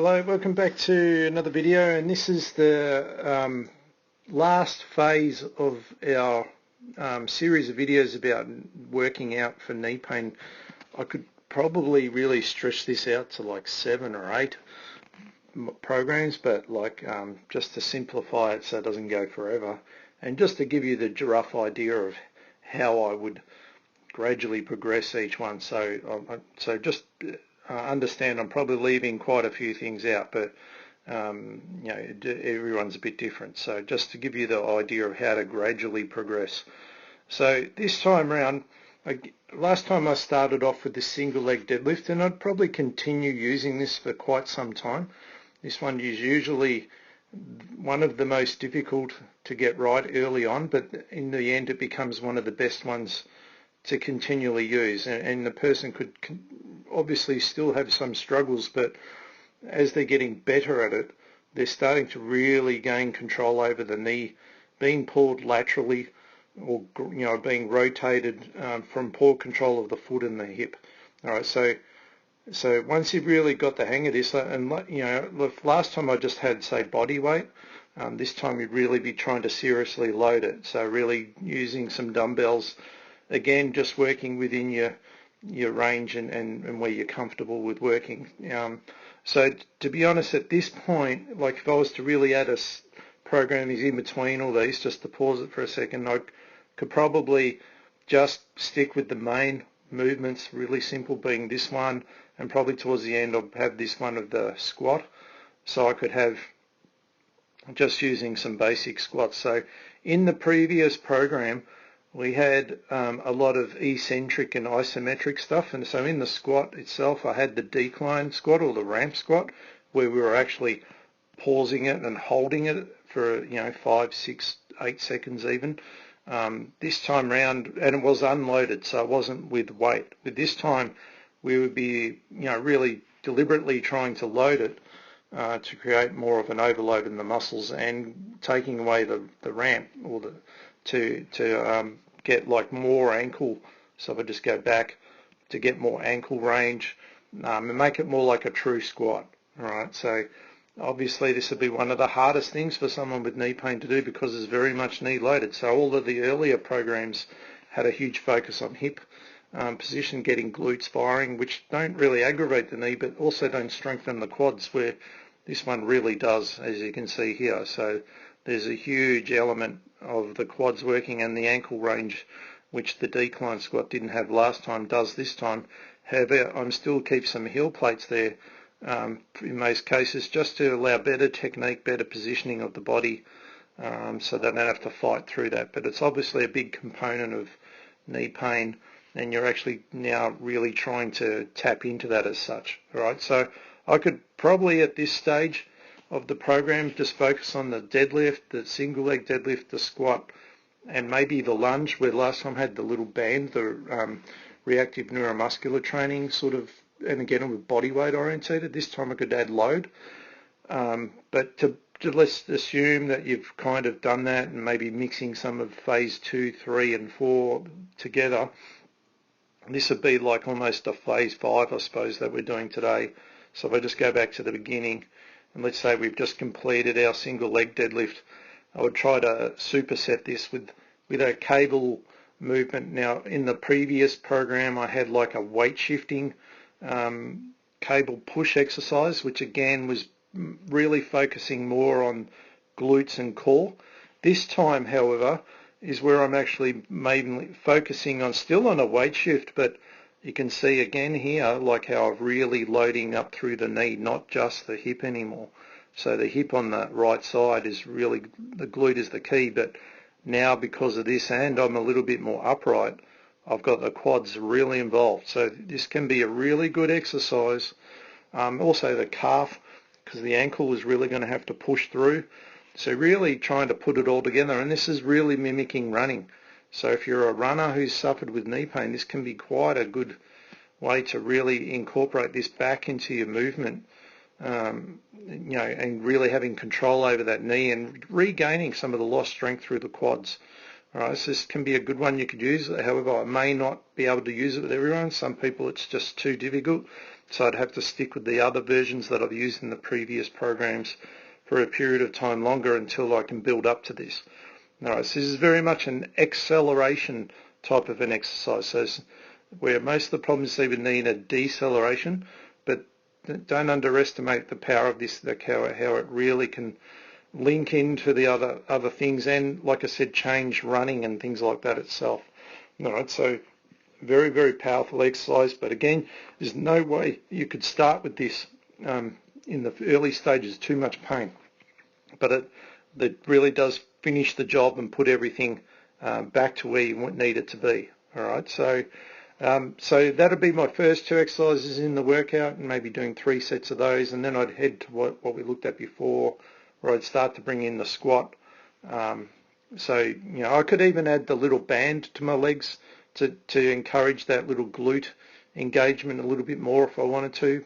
Hello, welcome back to another video, and this is the last phase of our series of videos about working out for knee pain. I could probably really stretch this out to like 7 or 8 programs, but just to simplify it so it doesn't go forever, and just to give you the rough idea of how I would gradually progress each one. So just understand I'm probably leaving quite a few things out, but everyone's a bit different. So just to give you the idea of how to gradually progress. So this time around, last time I started off with the single leg deadlift, and I'd probably continue using this for quite some time. This one is usually one of the most difficult to get right early on, but in the end it becomes one of the best ones to continually use, and the person could obviously still have some struggles, but as they're getting better at it, they're starting to really gain control over the knee, being pulled laterally or being rotated from poor control of the foot and the hip. All right, so once you've really got the hang of this, and last time I just had, say, body weight, this time you'd really be trying to seriously load it, so really using some dumbbells. Again, just working within your range and where you're comfortable with working. So to be honest, at this point, like if I was to really add a program is in between all these, just to pause it for a second, I could probably just stick with the main movements, really simple, being this one, and probably towards the end I'll have this one of the squat. So I could have just using some basic squats. So in the previous program, we had a lot of eccentric and isometric stuff, and so in the squat itself I had the decline squat or the ramp squat, where we were actually pausing it and holding it for 5, 6, 8 seconds even. This time round, and it was unloaded, so it wasn't with weight. But this time we would be really deliberately trying to load it to create more of an overload in the muscles and taking away the ramp or to get like more ankle. So if I just go back to get more ankle range and make it more like a true squat. All right, so obviously this would be one of the hardest things for someone with knee pain to do because it's very much knee loaded. So all of the earlier programs had a huge focus on hip position, getting glutes firing, which don't really aggravate the knee but also don't strengthen the quads, where this one really does, as you can see here. So there's a huge element of the quads working, and the ankle range, which the decline squat didn't have last time, does this time. However, I'm still keep some heel plates there in most cases, just to allow better technique, better positioning of the body, so they don't have to fight through that. But it's obviously a big component of knee pain, and you're actually now really trying to tap into that as such. All right, so I could probably at this stage of the program just focus on the deadlift, the single leg deadlift, the squat, and maybe the lunge, where last time I had the little band, the reactive neuromuscular training sort of, and again it was body weight orientated. This time I could add load, but to let's assume that you've kind of done that and maybe mixing some of phase 2, 3 and 4 together. This would be like almost a phase 5, I suppose, that we're doing today. So if I just go back to the beginning, and let's say we've just completed our single leg deadlift, I would try to superset this with a cable movement. Now in the previous program I had like a weight shifting cable push exercise, which again was really focusing more on glutes and core. This time, however, is where I'm actually mainly focusing on, still on a weight shift, but you can see again here like how I'm really loading up through the knee, not just the hip anymore. So the hip on the right side is really, the glute is the key, but now because of this, and I'm a little bit more upright, I've got the quads really involved. So this can be a really good exercise. Also the calf, because the ankle is really going to have to push through. So really trying to put it all together, and this is really mimicking running. So if you're a runner who's suffered with knee pain, this can be quite a good way to really incorporate this back into your movement, and really having control over that knee and regaining some of the lost strength through the quads. All right, so this can be a good one you could use. However, I may not be able to use it with everyone. Some people it's just too difficult. So I'd have to stick with the other versions that I've used in the previous programs for a period of time longer until I can build up to this. All right, so this is very much an acceleration type of an exercise. So where most of the problems even need a deceleration, but don't underestimate the power of this, how it really can link into the other things, and like I said, change running and things like that itself. All right, so very, very powerful exercise, but again, there's no way you could start with this in the early stages, too much pain. But it really does finish the job and put everything back to where you need it to be. All right, so that'll be my first two exercises in the workout, and maybe doing 3 sets of those, and then I'd head to what we looked at before, where I'd start to bring in the squat. So I could even add the little band to my legs to encourage that little glute engagement a little bit more if I wanted to.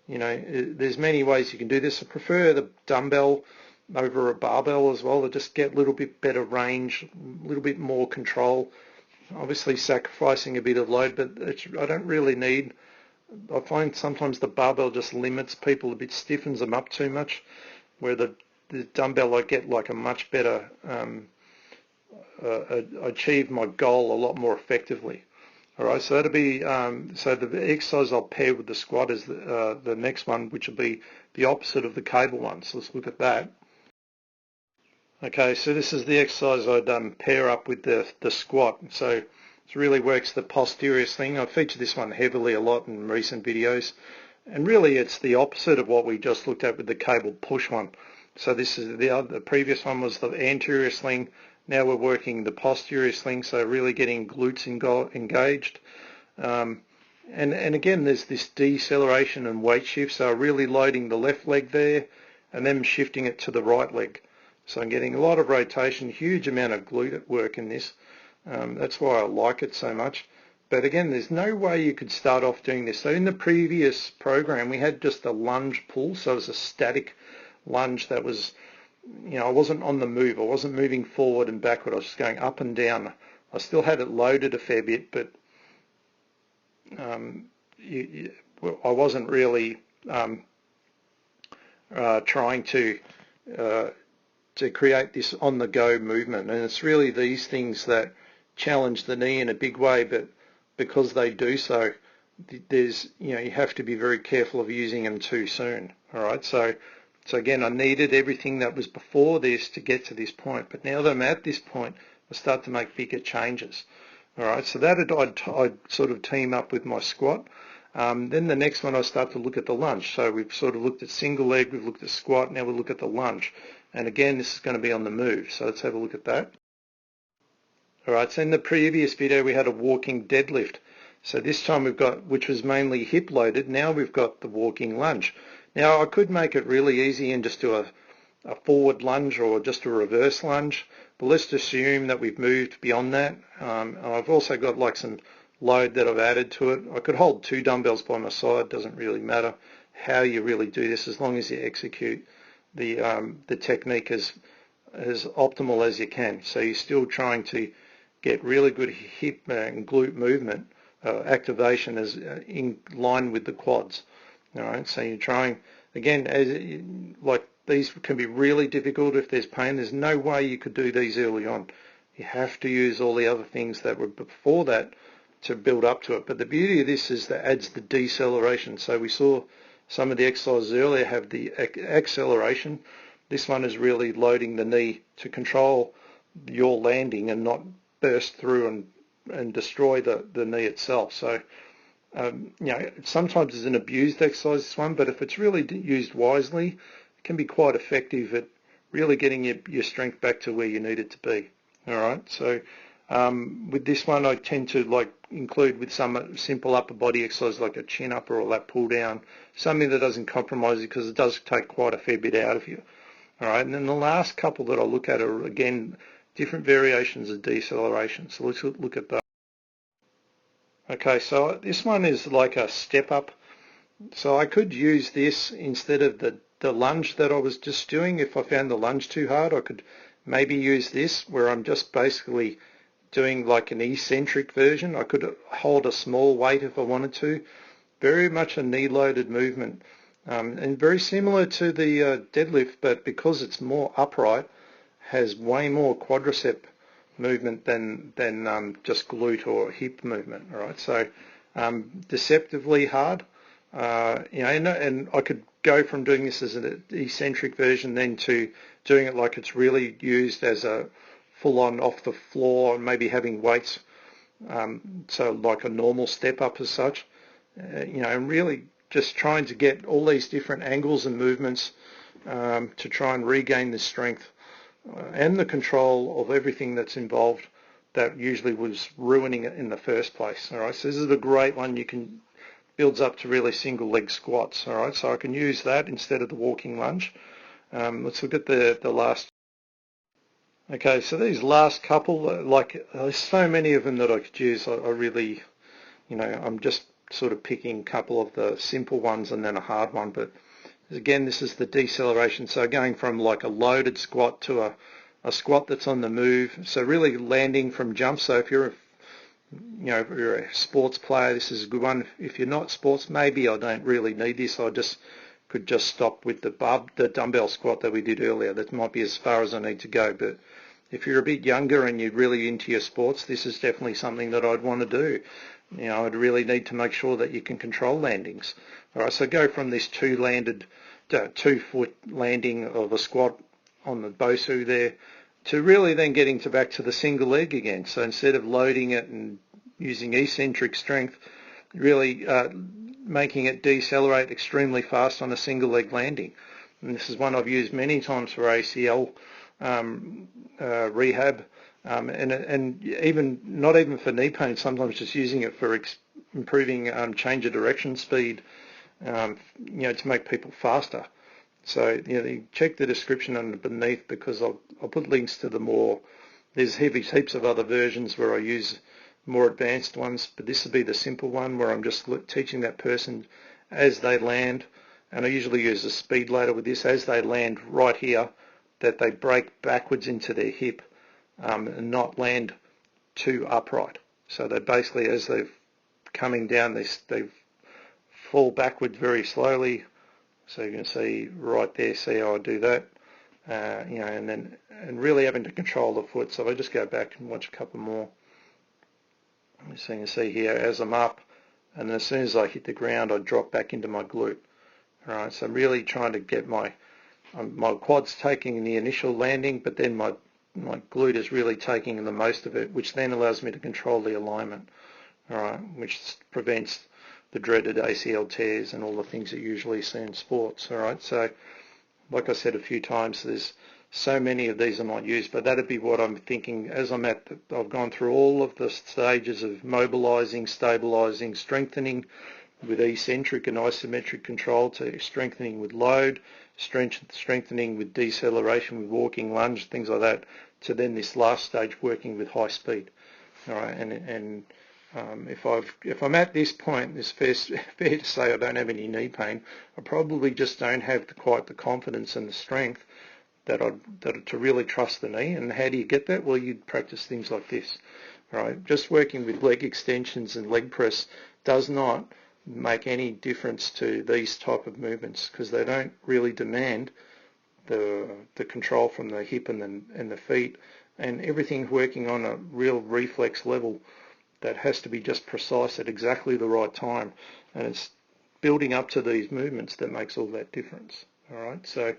There's many ways you can do this. I prefer the dumbbell over a barbell as well to just get a little bit better range, a little bit more control. Obviously sacrificing a bit of load, but I don't really need. I find sometimes the barbell just limits people a bit, stiffens them up too much, where the dumbbell I get like a much better, achieve my goal a lot more effectively. All right, so that'll be, so the exercise I'll pair with the squat is the next one, which will be the opposite of the cable one. So let's look at that. Okay, so this is the exercise I'd pair up with the squat. So it really works the posterior sling. I've featured this one heavily a lot in recent videos. And really it's the opposite of what we just looked at with the cable push one. So this is the previous one was the anterior sling. Now we're working the posterior sling, so really getting glutes engaged. And again, there's this deceleration and weight shift, so really loading the left leg there and then shifting it to the right leg. So I'm getting a lot of rotation, huge amount of glute work in this. That's why I like it so much. But again, there's no way you could start off doing this. So in the previous program, we had just a lunge pull, so it was a static lunge that was, I wasn't on the move. I wasn't moving forward and backward. I was just going up and down. I still had it loaded a fair bit, but I wasn't really trying to create this on-the-go movement. And it's really these things that challenge the knee in a big way, but because they do so, there's, you have to be very careful of using them too soon. All right, so again, I needed everything that was before this to get to this point, but now that I'm at this point, I start to make bigger changes. All right, so that I'd sort of team up with my squat. Then the next one I start to look at the lunge. So we've sort of looked at single leg, we've looked at squat, now we'll look at the lunge. And again, this is going to be on the move, so let's have a look at that. All right, so in the previous video we had a walking deadlift. So this time we've got, which was mainly hip loaded, now we've got the walking lunge. Now I could make it really easy and just do a forward lunge or just a reverse lunge, but let's assume that we've moved beyond that. I've also got like some load that I've added to it. I could hold 2 dumbbells by my side, doesn't really matter how you really do this as long as you execute the technique as optimal as you can. So you're still trying to get really good hip and glute movement activation as in line with the quads. All right, so you're trying, again, like these can be really difficult if there's pain. There's no way you could do these early on. You have to use all the other things that were before that to build up to it. But the beauty of this is that adds the deceleration. So we saw some of the exercises earlier have the acceleration. This one is really loading the knee to control your landing and not burst through and destroy the knee itself. So sometimes it's an abused exercise, this one, but if it's really used wisely, it can be quite effective at really getting your strength back to where you need it to be. All right, so with this one, I tend to include with some simple upper body exercise like a chin up or a lat pull down, something that doesn't compromise it because it does take quite a fair bit out of you. All right, and then the last couple that I'll look at are, again, different variations of deceleration. So let's look at that. Okay, so this one is like a step up. So I could use this instead of the lunge that I was just doing. If I found the lunge too hard, I could maybe use this where I'm just basically doing like an eccentric version. I could hold a small weight if I wanted to, very much a knee-loaded movement, and very similar to the deadlift, but because it's more upright, has way more quadricep movement than just glute or hip movement. All right, so deceptively hard. And I could go from doing this as an eccentric version then to doing it like it's really used as a full-on off the floor, maybe having weights, so like a normal step up as such, and really just trying to get all these different angles and movements to try and regain the strength and the control of everything that's involved that usually was ruining it in the first place. All right, so this is a great one. You can builds up to really single leg squats. All right, so I can use that instead of the walking lunge. Let's look at the last. Okay, so these last couple, there's so many of them that I could use. I really, I'm just sort of picking a couple of the simple ones and then a hard one. But again, this is the deceleration. So going from like a loaded squat to a squat that's on the move. So really landing from jump. So if you're if you're a sports player, this is a good one. If you're not sports, maybe I don't really need this. I could just stop with the dumbbell squat that we did earlier. That might be as far as I need to go. But if you're a bit younger and you're really into your sports, this is definitely something that I'd want to do. I'd really need to make sure that you can control landings. All right, so go from this 2-foot landing of a squat on the BOSU there to really then getting back to the single leg again. So instead of loading it and using eccentric strength, really making it decelerate extremely fast on a single leg landing. And this is one I've used many times for ACL rehab, and even not even for knee pain. Sometimes just using it for improving change of direction speed, to make people faster. So you check the description underneath because I'll put links to the more. There's heaps of other versions where I use more advanced ones, but this would be the simple one where I'm just teaching that person as they land, and I usually use a speed ladder with this, as they land right here, that they break backwards into their hip and not land too upright. So they basically, as they're coming down, they fall backwards very slowly. So you can see right there, see how I do that, and really having to control the foot. So if I just go back and watch a couple more. So you can see here, as I'm up, and then as soon as I hit the ground, I drop back into my glute. All right, so I'm really trying to get my quads taking the initial landing, but then my glute is really taking the most of it, which then allows me to control the alignment. All right, which prevents the dreaded ACL tears and all the things that you usually see in sports. All right, so like I said a few times, there's so many of these I might use, but that'd be what I'm thinking as I've gone through all of the stages of mobilizing, stabilizing, strengthening with eccentric and isometric control, to strengthening with load, strengthening with deceleration, with walking lunge, things like that, to then this last stage working with high speed. All right, and if I'm at this point, it's fair to say I don't have any knee pain. I probably just don't have quite the confidence and the strength that to really trust the knee. And how do you get that? Well, you practice things like this. All right, just working with leg extensions and leg press does not make any difference to these type of movements, because they don't really demand the control from the hip and the feet, and everything's working on a real reflex level that has to be just precise at exactly the right time, and it's building up to these movements that makes all that difference. All right, so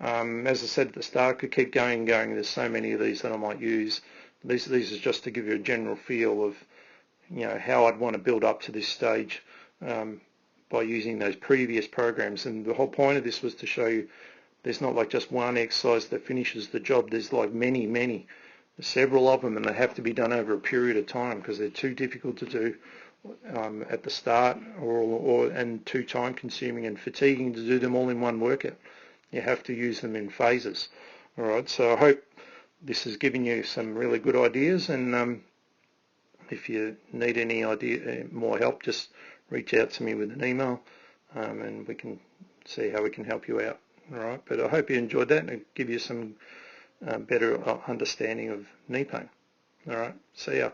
as I said at the start, I could keep going. There's so many of these that I might use. These is just to give you a general feel of how I'd want to build up to this stage by using those previous programs. And the whole point of this was to show you there's not like just one exercise that finishes the job. There's like many, several of them, and they have to be done over a period of time because they're too difficult to do at the start, and too time consuming and fatiguing to do them all in one workout. You have to use them in phases. All right, so I hope this has given you some really good ideas, and if you need any more help, just reach out to me with an email, and we can see how we can help you out. All right, but I hope you enjoyed that, and it'll give you some better understanding of knee pain. All right, see ya.